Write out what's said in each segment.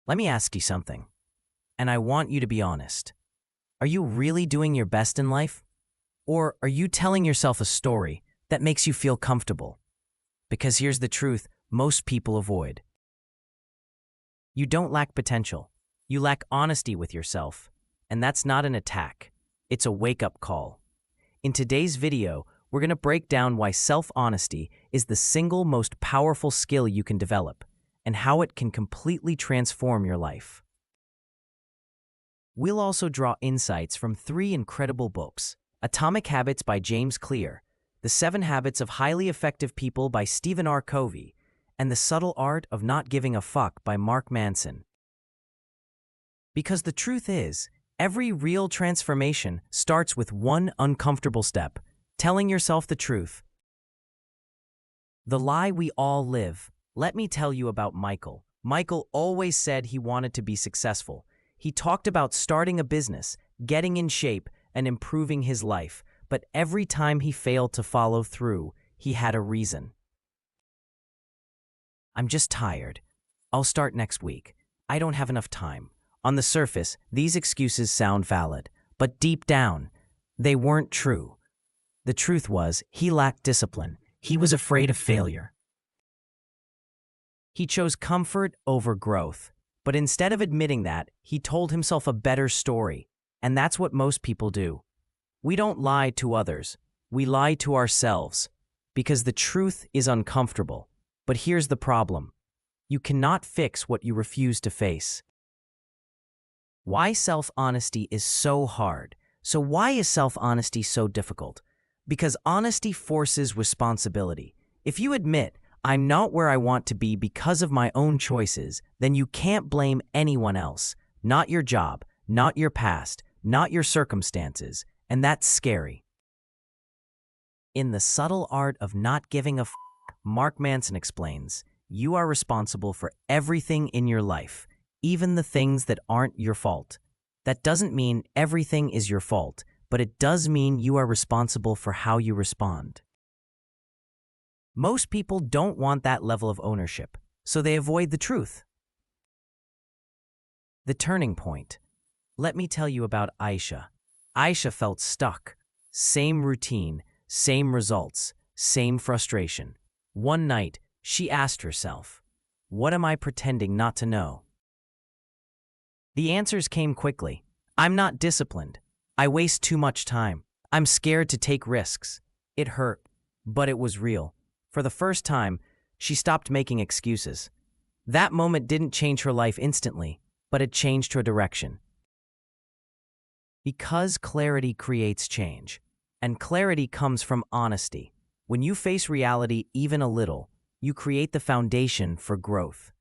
Let me ask you something, and I want you to be honest. Are you really doing your best in life? Or are you telling yourself a story that makes you feel comfortable? Because here's the truth most people avoid. You don't lack potential. You lack honesty with yourself. And that's not an attack. It's a wake-up call. In today's video, we're going to break down why self-honesty is the single most powerful skill you can develop and how it can completely transform your life. We'll also draw insights from 3 incredible books: Atomic Habits by James Clear, The 7 Habits of Highly Effective People by Stephen R. Covey, and The Subtle Art of Not Giving a Fuck by Mark Manson. Because the truth is, every real transformation starts with one uncomfortable step: telling yourself the truth. The lie we all live. Let me tell you about Michael. Michael always said he wanted to be successful. He talked about starting a business, getting in shape, and improving his life. But every time he failed to follow through, he had a reason. I'm just tired. I'll start next week. I don't have enough time. On the surface, these excuses sound valid, but deep down, they weren't true. The truth was, he lacked discipline. He was afraid of failure. He chose comfort over growth. But instead of admitting that, he told himself a better story. And that's what most people do. We don't lie to others. We lie to ourselves. Because the truth is uncomfortable. But here's the problem. You cannot fix what you refuse to face. Why self-honesty is so hard? So why is self-honesty so difficult? Because honesty forces responsibility. If you admit, "I'm not where I want to be because of my own choices," then you can't blame anyone else. Not your job, not your past, not your circumstances, and that's scary. In The Subtle Art of Not Giving a F***, Mark Manson explains, you are responsible for everything in your life, even the things that aren't your fault. That doesn't mean everything is your fault, but it does mean you are responsible for how you respond. Most people don't want that level of ownership, so they avoid the truth. The turning point. Let me tell you about Aisha. Aisha felt stuck. Same routine, same results, same frustration. One night, she asked herself, "What am I pretending not to know?" The answers came quickly. I'm not disciplined. I waste too much time. I'm scared to take risks. It hurt, but it was real. For the first time, she stopped making excuses. That moment didn't change her life instantly, but it changed her direction. Because clarity creates change, and clarity comes from honesty. When you face reality even a little, you create the foundation for growth.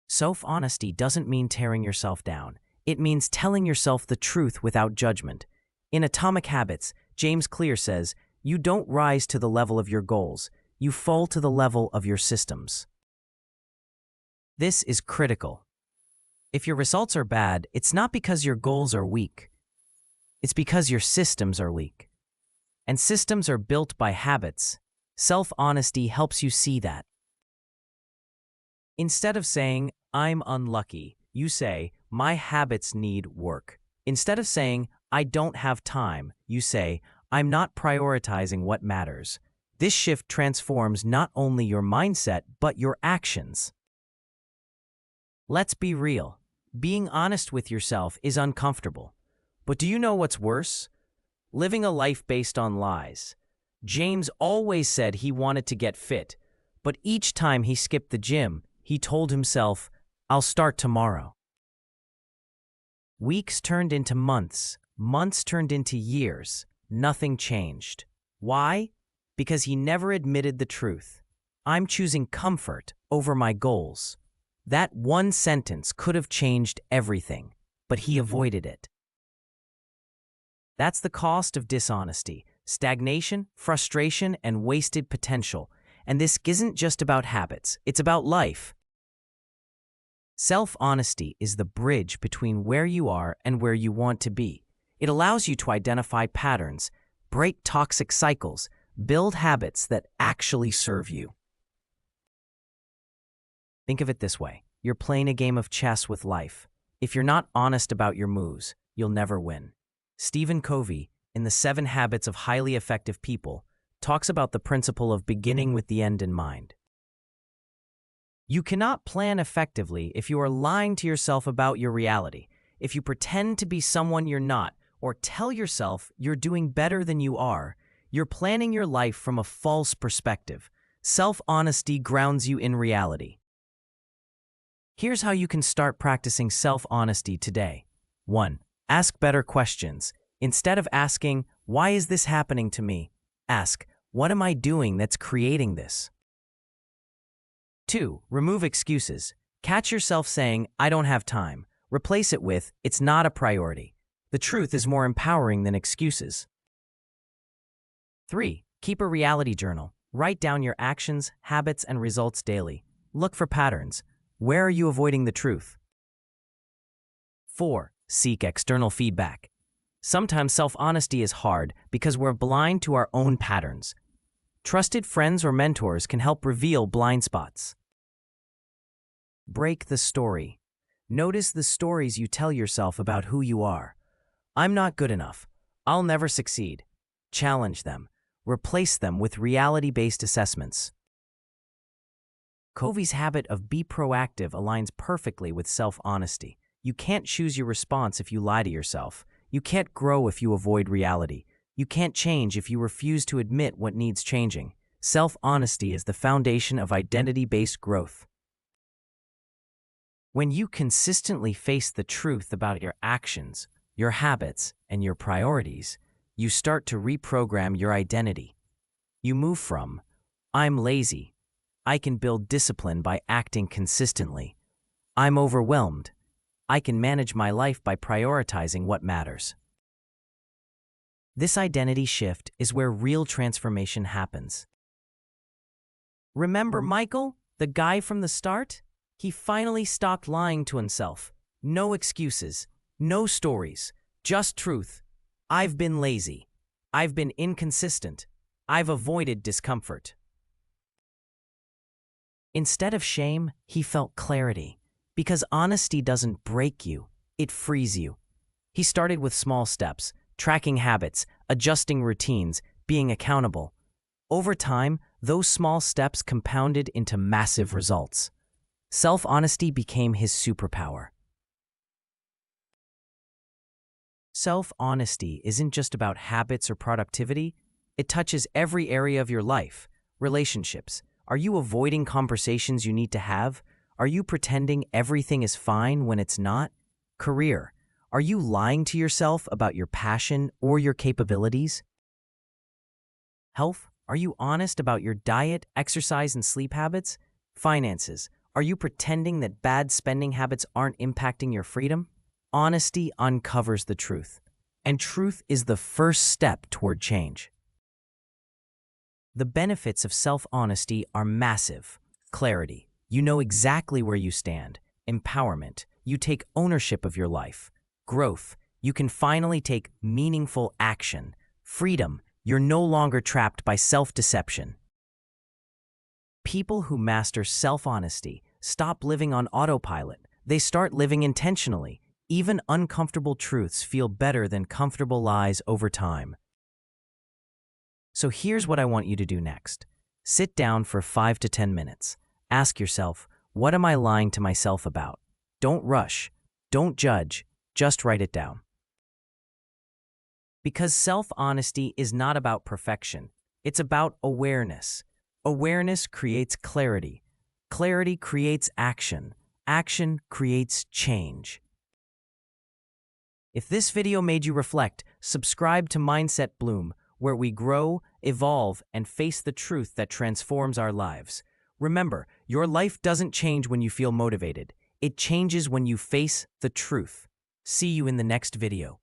Self-honesty doesn't mean tearing yourself down. It means telling yourself the truth without judgment. In Atomic Habits, James Clear says, you don't rise to the level of your goals, you fall to the level of your systems. This is critical. If your results are bad, it's not because your goals are weak. It's because your systems are weak. And systems are built by habits. Self-honesty helps you see that. Instead of saying, "I'm unlucky," you say, "My habits need work." Instead of saying, "I don't have time," you say, "I'm not prioritizing what matters." This shift transforms not only your mindset, but your actions. Let's be real. Being honest with yourself is uncomfortable. But do you know what's worse? Living a life based on lies. James always said he wanted to get fit, but each time he skipped the gym, he told himself, "I'll start tomorrow." Weeks turned into months, months turned into years. Nothing changed. Why? Because he never admitted the truth. I'm choosing comfort over my goals. That one sentence could have changed everything, but he avoided it. That's the cost of dishonesty: stagnation, frustration, and wasted potential. And this isn't just about habits, it's about life. Self-honesty is the bridge between where you are and where you want to be. It allows you to identify patterns, break toxic cycles, build habits that actually serve you. Think of it this way. you're playing a game of chess with life. If you're not honest about your moves, you'll never win. Stephen Covey, in The 7 Habits of Highly Effective People, talks about the principle of beginning with the end in mind. You cannot plan effectively if you are lying to yourself about your reality, if you pretend to be someone you're not, or tell yourself you're doing better than you are. You're planning your life from a false perspective. Self-honesty grounds you in reality. Here's how you can start practicing self-honesty today. 1. Ask better questions. Instead of asking, "Why is this happening to me?" ask, "What am I doing that's creating this?" 2. Remove excuses. Catch yourself saying, "I don't have time." Replace it with, "It's not a priority." The truth is more empowering than excuses. 3. Keep a reality journal. Write down your actions, habits, and results daily. Look for patterns. Where are you avoiding the truth? 4. Seek external feedback. Sometimes self-honesty is hard because we're blind to our own patterns. Trusted friends or mentors can help reveal blind spots. Break the story. Notice the stories you tell yourself about who you are. "I'm not good enough. I'll never succeed." Challenge them. Replace them with reality-based assessments. Covey's habit of be proactive aligns perfectly with self-honesty. You can't choose your response if you lie to yourself. You can't grow if you avoid reality. You can't change if you refuse to admit what needs changing. Self-honesty is the foundation of identity-based growth. When you consistently face the truth about your actions, your habits, and your priorities, you start to reprogram your identity. You move from, "I'm lazy. I can build discipline by acting consistently. I'm overwhelmed. I can manage my life by prioritizing what matters." This identity shift is where real transformation happens. Remember Michael, the guy from the start? He finally stopped lying to himself. No excuses, no stories, just truth. "I've been lazy. I've been inconsistent. I've avoided discomfort." Instead of shame, he felt clarity. Because honesty doesn't break you, it frees you. He started with small steps, tracking habits, adjusting routines, being accountable. Over time, those small steps compounded into massive results. Self-honesty became his superpower. Self-honesty isn't just about habits or productivity. It touches every area of your life. Relationships. Are you avoiding conversations you need to have? Are you pretending everything is fine when it's not? Career. Are you lying to yourself about your passion or your capabilities? Health. Are you honest about your diet, exercise, and sleep habits? Finances. Are you pretending that bad spending habits aren't impacting your freedom? Honesty uncovers the truth, and truth is the first step toward change. The benefits of self-honesty are massive. Clarity. You know exactly where you stand. Empowerment. You take ownership of your life. Growth. You can finally take meaningful action. Freedom. You're no longer trapped by self-deception. People who master self-honesty stop living on autopilot. They start living intentionally. Even uncomfortable truths feel better than comfortable lies over time. So here's what I want you to do next. Sit down for 5 to 10 minutes. Ask yourself, what am I lying to myself about? Don't rush. Don't judge. Just write it down. Because self-honesty is not about perfection. It's about awareness. Awareness creates clarity. Clarity creates action. Action creates change. If this video made you reflect, subscribe to Mindset Bloom, where we grow, evolve, and face the truth that transforms our lives. Remember, your life doesn't change when you feel motivated. It changes when you face the truth. See you in the next video.